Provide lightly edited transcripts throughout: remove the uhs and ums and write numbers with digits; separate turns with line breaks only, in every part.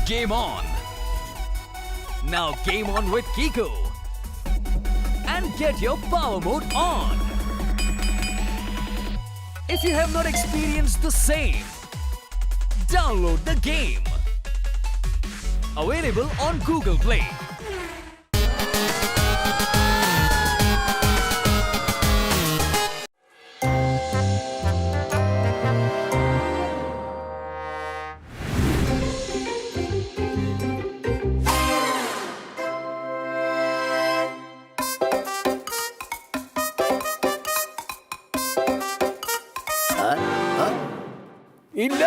Game on! Now game on with Kiko and get your power mode on. If you have not experienced the same, download the game. Available on Google Play.
ഇല്ല.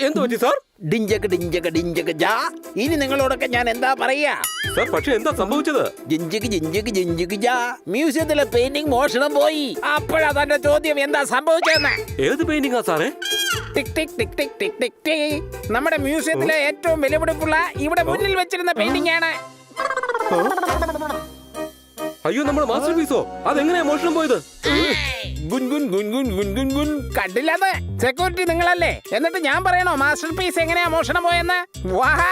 എന്ത് പറ്റി sir?
ഡിഞ്ചക ഡിഞ്ചക ഡിഞ്ചക ജാ. ഇനി നിങ്ങളോടൊക്കെ ഞാൻ എന്താ പറയാ?
Sir പക്ഷെ എന്താ സംഭവിച്ചത്?
ജിഞ്ചിക്ക് ജിഞ്ചിക്ക് ജിഞ്ചിക്ക് ജാ. മ്യൂസിയത്തിലെ പെയിന്റിംഗ് മോഷണം പോയി. അപ്പോഴാ തന്റെ ചോദ്യം എന്താ സംഭവിച്ചതെന്ന്.
ഏത് പെയിന്റിംഗാ സാറേ?
ടിക് ടിക് ടിക് ടിക് ടിക് ടിക് ടിക്. നമ്മുടെ മ്യൂസിയത്തിലെ ഏറ്റവും വിലപിടിപ്പുള്ള ഇവിടെ മുന്നിൽ വെച്ചിരുന്ന പെയിന്റിംഗ് ആണ്.
അയ്യോ, നമ്മുടെ മാസ്റ്റർ പീസോ? അതെങ്ങനെയാ മോഷണം പോയത്?
ഗുൻഗുൻ ഗുൻഗുൻ ഗുൻഗുൻ ഗുൻ. കണ്ടില്ലത്? സെക്യൂരിറ്റി നിങ്ങളല്ലേ? എന്നിട്ട് ഞാൻ പറയണോ മാസ്റ്റർ പീസ് എങ്ങനെയാ മോഷണം പോയെന്ന്? വാഹാ.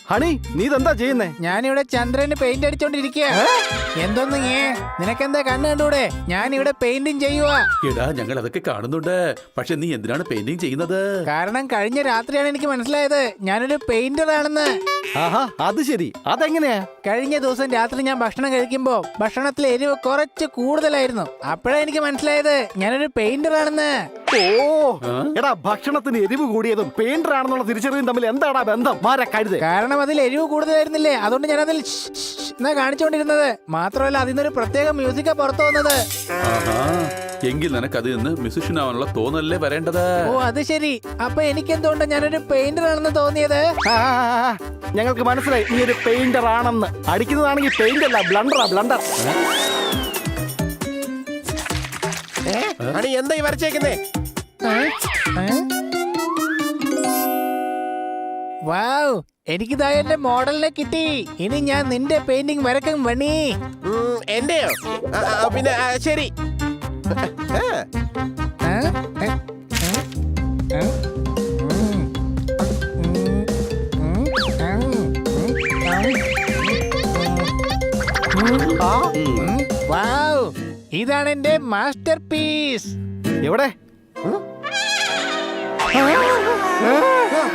ഹണി, നീ ഇതെന്താ ചെയ്യുന്നേ?
ഞാനിവിടെ ചന്ദ്രന് പെയിന്റ് അടിച്ചോണ്ടിരിക്കുക. എന്തൊന്നു നിനക്കെന്താ കണ്ണ് കണ്ടൂടെ? ഞാനിവിടെ പെയിന്റിങ് ചെയ്യുവാ.
എടാ, ഞങ്ങൾ അതൊക്കെ കാണുന്നുണ്ട്. പക്ഷെ നീ എന്തിനാണ് പെയിന്റിങ് ചെയ്യുന്നത്?
കാരണം കഴിഞ്ഞ രാത്രിയാണ് എനിക്ക് മനസ്സിലായത് ഞാനൊരു പെയിന്റർ ആണെന്ന്.
ആഹാ, അത് ശരി. അതെങ്ങനെയാ?
കഴിഞ്ഞ ദിവസം രാത്രി ഞാൻ ഭക്ഷണം കഴിക്കുമ്പോ ഭക്ഷണത്തിലെ എരിവ് കുറച്ച് കൂടുതലായിരുന്നു. അപ്പോഴാ എനിക്ക് മനസ്സിലായത് ഞാനൊരു പെയിന്റർ ആണെന്ന്.
ഓ, എടാ, ഭക്ഷണത്തിന് എരിവ് കൂടിയതും പെയിന്റർ ആണെന്നുള്ള തിരിച്ചറിവും തമ്മിൽ എന്താടാ ബന്ധം? മാരക്കഴുത്.
കാരണം അതിൽ എരിവ് കൂടുതലായിരുന്നില്ലേ, അതുകൊണ്ട് ഞാൻ അതിൽ എന്നാ കാണിച്ചോണ്ടിരുന്നത്. മാത്രമല്ല അതിന്നൊരു പ്രത്യേക മ്യൂസിക്കാ പുറത്തു വന്നത്.
എങ്കിൽ നിനക്ക് അതിൽ നിന്ന് മ്യൂസിഷ്യൻ ആവാനുള്ള തോന്നലല്ലേ വരേണ്ടത്.
ഓ, അത് ശരി. അപ്പൊ എനിക്ക് എന്തുകൊണ്ട് ഞാനൊരു പെയിന്റർ ആണെന്ന് തോന്നിയത്?
ഞങ്ങൾക്ക് മനസ്സിലായി നീ ഒരു പെയിന്റർ ആണെന്ന്. അടിക്കുന്നതാണെങ്കിൽ പെയിന്റ് അല്ല, ബ്ലണ്ടറാ, ബ്ലണ്ടർ.
എന്താ ഈ വരച്ചേക്കുന്നേ?
വാവ്, എനിക്കിതാ എന്റെ മോഡലിനെ കിട്ടി. ഇനി ഞാൻ നിന്റെ പെയിന്റിംഗ് വരക്കും വണി.
എന്റെയോ? പിന്നെ ശരി.
വാവ്, ഇതാണ് എന്റെ മാസ്റ്റർ പീസ്.
എവിടെ?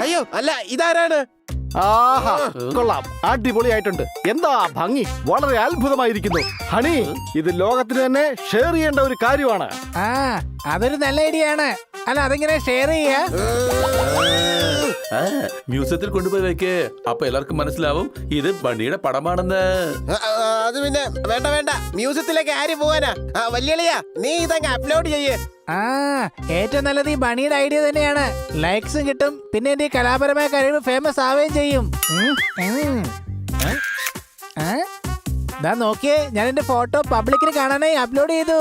അയ്യോ, അല്ല, ഇതാരാണ്?
ആഹാ, കൊള്ളാം, അടിപൊളിയായിട്ടുണ്ട്. എന്താ ഭംഗി, വളരെ അത്ഭുതമായിരിക്കുന്നു. ഹണി, ഇത് ലോകത്തിന് തന്നെ ഷെയർ ചെയ്യേണ്ട ഒരു കാര്യമാണ്.
ആ, അതൊരു നല്ല ഐഡിയ ആണ്. അല്ല, അതെങ്ങനെ ഷെയർ ചെയ്യാ?
മ്യൂസിയത്തിൽ കൊണ്ടുപോയി വെക്ക്. അപ്പൊ എല്ലാവർക്കും മനസ്സിലാവും ഇത് ബണ്ണിയുടെ പടമാണെന്ന്.
അത് പിന്നെ വേണ്ട വേണ്ട, മ്യൂസിയത്തിലേക്ക് ആര് പോവാനാ? വല്യളിയാ, നീ ഇതങ്ങ് അപ്ലോഡ് ചെയ്യേ.
ആ, ഏറ്റവും നല്ലത് ഈ ബണിയുടെ ഐഡിയ തന്നെയാണ്. ലൈക്സും കിട്ടും, പിന്നെ എന്റെ ഈ കലാപരമായ കഴിവ് ഫേമസ് ആവുകയും ചെയ്യും. ദാ നോക്കിയേ, ഞാൻ എന്റെ ഫോട്ടോ പബ്ലിക്കിന് കാണാനായി അപ്ലോഡ് ചെയ്തു.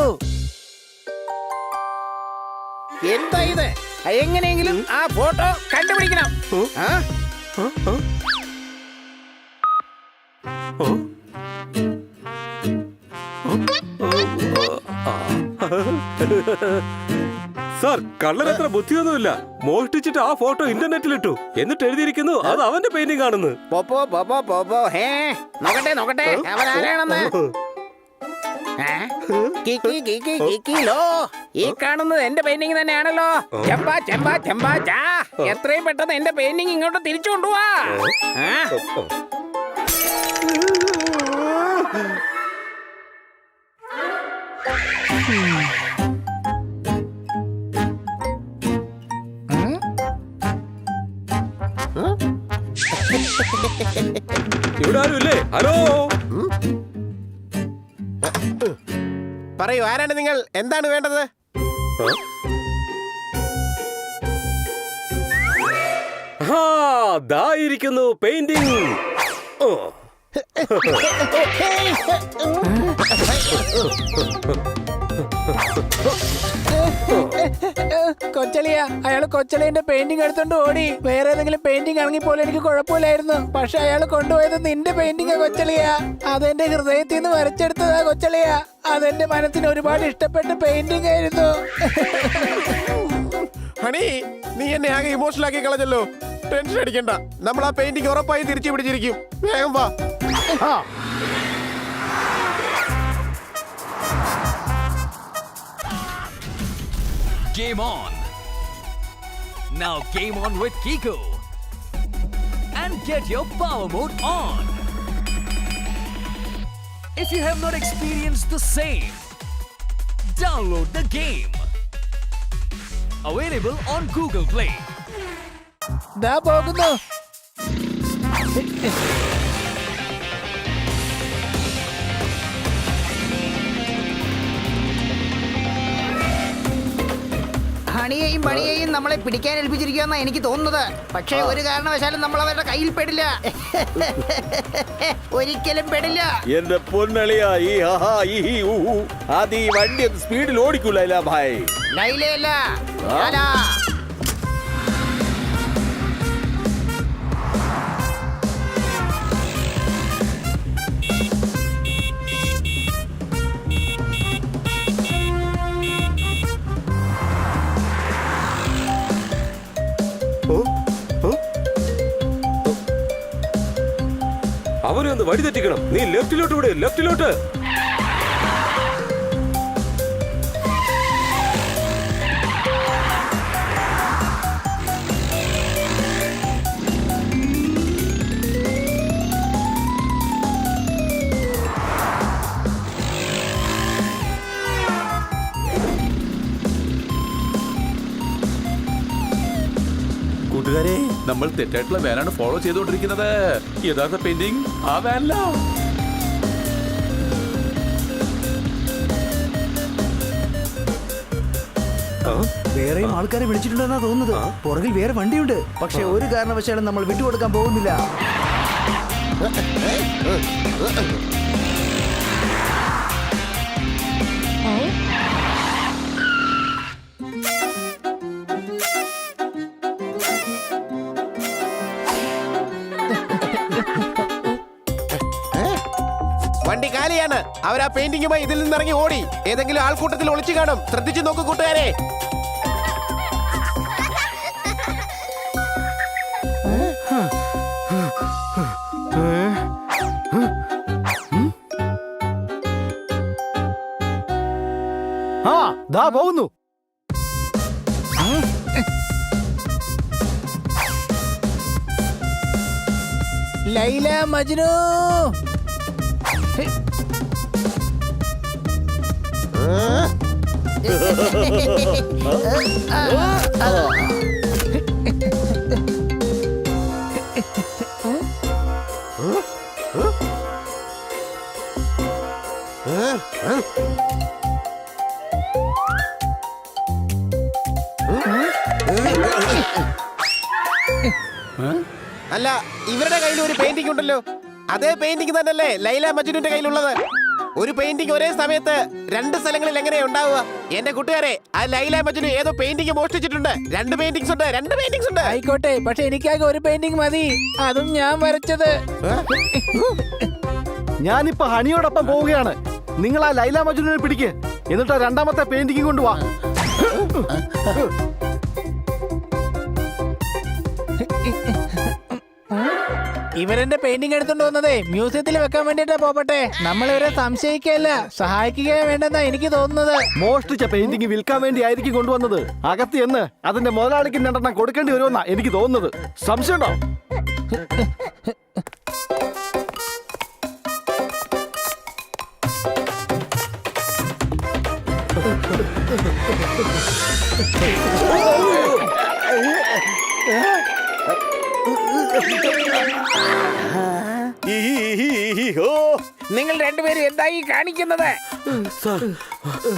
എന്താ ഇത്? എങ്ങനെയെങ്കിലും ആ ഫോട്ടോ കണ്ടുപിടിക്കണം.
സാർ, കള്ളനത്ര ബുദ്ധിയൊന്നുമില്ല. മോഷ്ടിച്ചിട്ട് ആ ഫോട്ടോ ഇന്റർനെറ്റിലിട്ടു. എന്നിട്ട് എഴുതിയിരിക്കുന്നു അത് അവന്റെ പെയിന്റിംഗ് ആണെന്ന്.
നോക്കട്ടെ നോക്കട്ടെ, അവൻ ആരാണെന്ന്. ഈ കാണുന്നത് എന്റെ പെയിന്റിംഗ് തന്നെയാണല്ലോ. ചെമ്പാ ചെമ്പാ ചെമ്പാ ചാ. എത്രയും പെട്ടെന്ന് എന്റെ പെയിന്റിംഗ് ഇങ്ങോട്ട് തിരിച്ചു കൊണ്ടുപോവാ.
ഇവിടെ ആരും ഇല്ലേ? ഹലോ,
പറയൂ, ആരാണ് നിങ്ങൾ? എന്താണ് വേണ്ടത്?
ദാ ഇരിക്കുന്നു പെയിന്റിംഗ്.
കൊച്ചളിയ അയാള് കൊച്ചളിന്റെ പെയിന്റിംഗ് എടുത്തോണ്ട് ഓടി. വേറെ ഏതെങ്കിലും പെയിന്റിംഗ് ആണെങ്കിൽ പോലും എനിക്ക് കുഴപ്പമില്ലായിരുന്നു. പക്ഷെ അയാൾ കൊണ്ടുപോയത് നിന്റെ പെയിന്റിംഗ് കൊച്ചളിയ. അതെന്റെ ഹൃദയത്തിൽ നിന്ന് വരച്ചെടുത്തതാ കൊച്ചളിയ. അതെന്റെ മനസ്സിന് ഒരുപാട് ഇഷ്ടപ്പെട്ട പെയിന്റിംഗ് ആയിരുന്നു.
ഹണി, നീ എന്നെ ആകെ ഇമോഷണൽ ആക്കി കളഞ്ഞല്ലോ. ടെൻഷൻ അടിക്കണ്ട, നമ്മൾ ആ പെയിന്റിംഗ് ഉറപ്പായി തിരിച്ചു പിടിച്ചിരിക്കും. വേഗം വാ.
Game on! Now game on with Kiko. And get your power mode on. If you have not experienced the same, download the game. Available on Google Play.
ദാ പോകുന്നു.
ഹണിയെയും പണിയെയും നമ്മളെ പിടിക്കാൻ ഏൽപ്പിച്ചിരിക്കുമെന്നാ എനിക്ക് തോന്നുന്നത്. പക്ഷേ ഒരു കാരണവശാലും നമ്മൾ അവരുടെ കയ്യിൽ പെടില്ല. ഒരിക്കലും പെടില്ല.
എന്റെ പൊന്നളിയാ, ഈ ഹഹാ ഈ ഹി ഊ ഊ. അത് ഈ വണ്ടി സ്പീഡിൽ ഓടിക്കൂല ഭായ്.
ലൈലയല്ല, ഞാനാ.
അവനെ ഒന്ന് വഴി തെറ്റിക്കണം. നീ ലെഫ്റ്റിലോട്ട് വിട്, ലെഫ്റ്റിലോട്ട്.
കൂട്ടുകാരെ, നമ്മൾ തെറ്റായിട്ടുള്ള വാനാണ് ഫോളോ ചെയ്തുകൊണ്ടിരിക്കുന്നത്. യഥാർത്ഥ പെയിന്റിംഗ് ആ വാനല്ല.
വേറെയും ആൾക്കാരെ വിളിച്ചിട്ടുണ്ടെന്നാ തോന്നുന്നത്. പുറകിൽ വേറെ വണ്ടിയുണ്ട്. പക്ഷെ ഒരു കാരണവശാലും നമ്മൾ വിട്ടുകൊടുക്കാൻ പോകുന്നില്ല.
വണ്ടി കാലിയാണ്. അവർ ആ പെയിന്റിങ്ങുമായി ഇതിൽ നിന്നിറങ്ങി ഓടി. ഏതെങ്കിലും ആൾക്കൂട്ടത്തിൽ ഒളിച്ചു കാണും. ശ്രദ്ധിച്ചു നോക്കൂ കൂട്ടുകാരെ.
ആ ദാ പോകുന്നു.
ലൈല മജ്നു.
അല്ല, ഇവരുടെ കയ്യിൽ ഒരു പെയിന്റിംഗ് ഉണ്ടല്ലോ. അതേ പെയിന്റിംഗ് തന്നെയല്ലേ ലൈല മജ്നുവിന്റെ കയ്യിലുള്ളത്. ഒരു പെയിന്റിംഗ് ഒരേ സമയത്ത് രണ്ട് സ്ഥലങ്ങളിൽ എങ്ങനെയാ ഉണ്ടാവുക? എന്റെ കൂട്ടുകാരെ, ആ ലൈല മജ്നു ഏതോ പെയിന്റിംഗ് മോഷ്ടിച്ചിട്ടുണ്ട്. രണ്ട് പെയിന്റിംഗ്സ് ഉണ്ട്.
ആയിക്കോട്ടെ, പക്ഷെ എനിക്കാകെ ഒരു പെയിന്റിംഗ് മതി. അതും ഞാൻ വരച്ചത്.
ഞാനിപ്പോ ഹണിയോടൊപ്പം പോവുകയാണ്. നിങ്ങൾ ആ ലൈല മജ്നുവിനെ പിടിക്ക്. എന്നിട്ട് രണ്ടാമത്തെ പെയിന്റിംഗ് കൊണ്ടുവാ.
ഇവരെന്റെ പെയിന്റിംഗ് എടുത്തോണ്ട് വന്നതേ മ്യൂസിയത്തിൽ വെക്കാൻ വേണ്ടിട്ടാ. പോപ്പട്ടെ, നമ്മൾ ഇവരെ സംശയിക്കുകയല്ല, സഹായിക്കുകയോ വേണ്ടെന്നാ എനിക്ക് തോന്നുന്നത്.
മോഷ്ടിച്ച പെയിന്റിംഗ് വിൽക്കാൻ വേണ്ടി ആയിരിക്കും കൊണ്ടുവന്നത്. അകത്ത് എന്ന് അതിന്റെ മുതലാളിക്ക് രണ്ടെണ്ണം കൊടുക്കേണ്ടി വരുമെന്നാ എനിക്ക് തോന്നുന്നത്. സംശയമുണ്ടോ?
നിങ്ങൾ രണ്ടുപേരും എന്തായി കാണിക്കുന്നത്?
സാർ,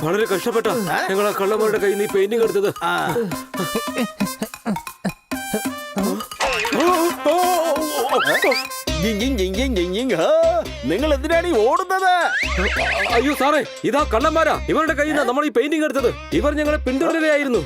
വളരെ കഷ്ടപ്പെട്ട ഞങ്ങൾ ആ കള്ളന്മാരുടെ കയ്യിൽ നിന്ന് പെയിന്റിംഗ് എടുത്തത്.
നിങ്ങൾ എന്തിനാണ് ഈ ഓടുന്നത്?
അയ്യോ സാറേ, ഇതാ കള്ളന്മാരാ. ഇവരുടെ കയ്യിൽ നിന്നാ നമ്മൾ ഈ പെയിന്റിംഗ് എടുത്തത്. ഇവർ ഞങ്ങളെ പിന്തുടരുകയായിരുന്നു.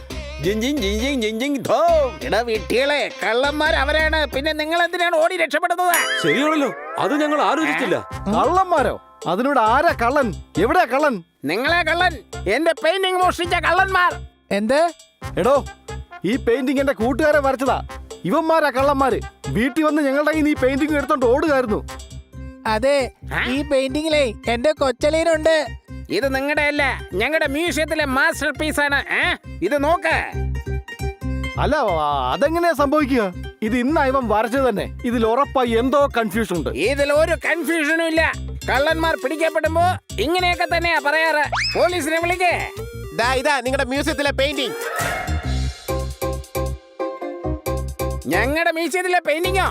ജിഞ്ചിങ് ജിഞ്ചിങ് ജിഞ്ചിങ് ധോം. എടാ വിട്ടികളെ, കള്ളന്മാർ അവരാണ്. പിന്നെ നിങ്ങൾ എന്തിനാണ് ഓടി രക്ഷപ്പെടുന്നത്?
ശരിയാണല്ലോ, അത് ഞങ്ങൾ ആലോചിച്ചില്ല.
കള്ളന്മാരോ? അതിനോട് ആരാ കള്ളൻ? എവിടെയാ കള്ളൻ?
നിങ്ങളെ കള്ളൻ, എന്റെ പെയിന്റിംഗ് മോഷ്ടിച്ച കള്ളന്മാർ.
എന്ത്?
എടോ, ഈ പെയിന്റിംഗ് എന്റെ കൂട്ടുകാരെ വരച്ചതാ. ഇവന്മാരാ കള്ളന്മാര്. വീട്ടിൽ വന്ന് ഞങ്ങളുടെ കയ്യിൽ ഈ പെയിന്റിംഗ് എടുത്തോണ്ട് ഓടുകയായിരുന്നു.
അതെ, ഈ പെയിന്റിങ്ങിലേ എന്റെ കൊച്ചലീനുണ്ട്.
ഇത് നിങ്ങളുടെ അല്ല, ഞങ്ങളുടെ മ്യൂസിയത്തിലെ മാസ്റ്റർ പീസ് ആണ്. ഇത് നോക്ക്.
അല്ല, അതെങ്ങനെയാ സംഭവിക്കുക? ഇത് ഇന്നാ ഇവൻ വരച്ചത് തന്നെ. ഇതിൽ ഉറപ്പായി എന്തോ കൺഫ്യൂഷൻ ഉണ്ട്.
ഇതിൽ ഒരു കൺഫ്യൂഷനും ഇല്ല. കള്ളന്മാർ പിടിക്കപ്പെടുമ്പോ ഇങ്ങനെയൊക്കെ തന്നെയാ പറയാറ്. പോലീസിനെ വിളിക്കേ.
ദാ ഇതാ നിങ്ങളുടെ മ്യൂസിയത്തിലെ പെയിന്റിംഗ്.
ഞങ്ങളുടെ മ്യൂസിയത്തിലെ പെയിന്റിങ്ങോ?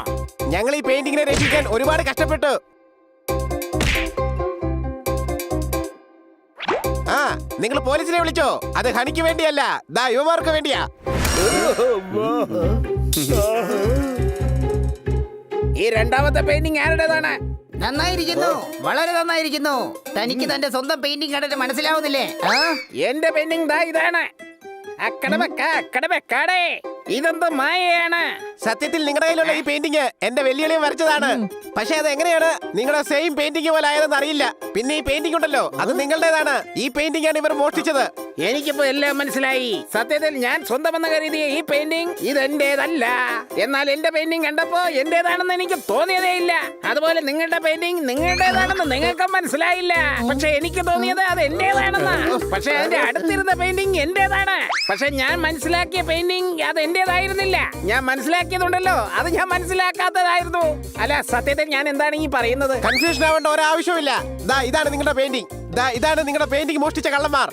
ഞങ്ങൾ ഈ പെയിന്റിങ്ങിനെ രക്ഷിക്കാൻ ഒരുപാട് കഷ്ടപ്പെട്ടു. ആ, നിങ്ങൾ പോലീസിനെ വിളിച്ചോ? അത് ഹണിക്ക് വേണ്ടിയല്ല, ദാ യുവമാർക്ക് വേണ്ടിയാ.
ഈ രണ്ടാമത്തെ പെയിന്റിംഗ് ആരുടേതാണ്?
നന്നായിരിക്കുന്നു, വളരെ നന്നായിരിക്കുന്നു. തനിക്ക് തന്റെ സ്വന്തം പെയിന്റിംഗ് കണ്ടിട്ട് മനസ്സിലാവുന്നില്ലേ?
എന്റെ പെയിന്റിംഗ് ദാ ഇതാണ്. അക്കട ഇതെന്ത് മായയാണ്?
സത്യത്തിൽ നിങ്ങളുടെ കയ്യിലുള്ള ഈ പെയിന്റിംഗ് എന്റെ വെല്ലുവിളിയും വരച്ചതാണ്. പക്ഷെ അത് എങ്ങനെയാണ് നിങ്ങളുടെ സെയിം പെയിന്റിംഗ് പോലെ ആയതെന്ന് അറിയില്ല. പിന്നെ ഈ പെയിന്റിംഗ് ഉണ്ടല്ലോ, അത് നിങ്ങളുടേതാണ്. ഈ പെയിന്റിംഗ് ആണ് ഇവർ മോഷ്ടിച്ചത്.
എനിക്കിപ്പോ എല്ലാം മനസ്സിലായി. സത്യത്തിൽ ഞാൻ സ്വന്തമെന്ന് കരുതിയ ഈ പെയിന്റിംഗ് ഇതെന്റേതല്ല. എന്നാൽ എന്റെ പെയിന്റിംഗ് കണ്ടപ്പോ എന്റേതാണെന്ന് എനിക്ക് തോന്നിയതേ ഇല്ല. അതുപോലെ നിങ്ങളുടെ പെയിന്റിംഗ് നിങ്ങളുടേതാണെന്ന് നിങ്ങൾക്ക് മനസ്സിലായില്ല. പക്ഷെ എനിക്ക് തോന്നിയത് അത് എന്റേതാണെന്ന്. പക്ഷെ അതിന്റെ അടുത്തിരുന്ന പെയിന്റിംഗ് എന്റേതാണ്. പക്ഷെ ഞാൻ മനസ്സിലാക്കിയ പെയിന്റിംഗ് അത് എന്റേതായിരുന്നില്ല. ഞാൻ മനസ്സിലാക്കിയതുണ്ടല്ലോ, അത് ഞാൻ മനസ്സിലാക്കാത്തതായിരുന്നു. അല്ല, സത്യത്തിൽ ഞാൻ എന്താണ് ഈ പറയുന്നത്?
കൺഫ്യൂഷൻ ആവേണ്ട ഒരാവശ്യമില്ല. ദാ ഇതാണ് നിങ്ങളുടെ പെയിന്റിംഗ്. ദാ ഇതാണ് നിങ്ങളുടെ പെയിന്റിംഗ് മോഷ്ടിച്ച കള്ളന്മാർ.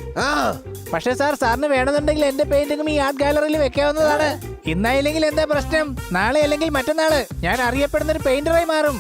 പക്ഷെ സാർ, സാറിന് വേണമെന്നുണ്ടെങ്കിൽ എന്റെ പെയിന്റിംഗും ഈ ആർട്ട് ഗാലറിയിൽ വെക്കാവുന്നതാണ്. ഇന്നായില്ലെങ്കിൽ എന്താ പ്രശ്നം? നാളെ അല്ലെങ്കിൽ മറ്റന്നാള് ഞാൻ അറിയപ്പെടുന്ന ഒരു പെയിന്ററായി മാറും.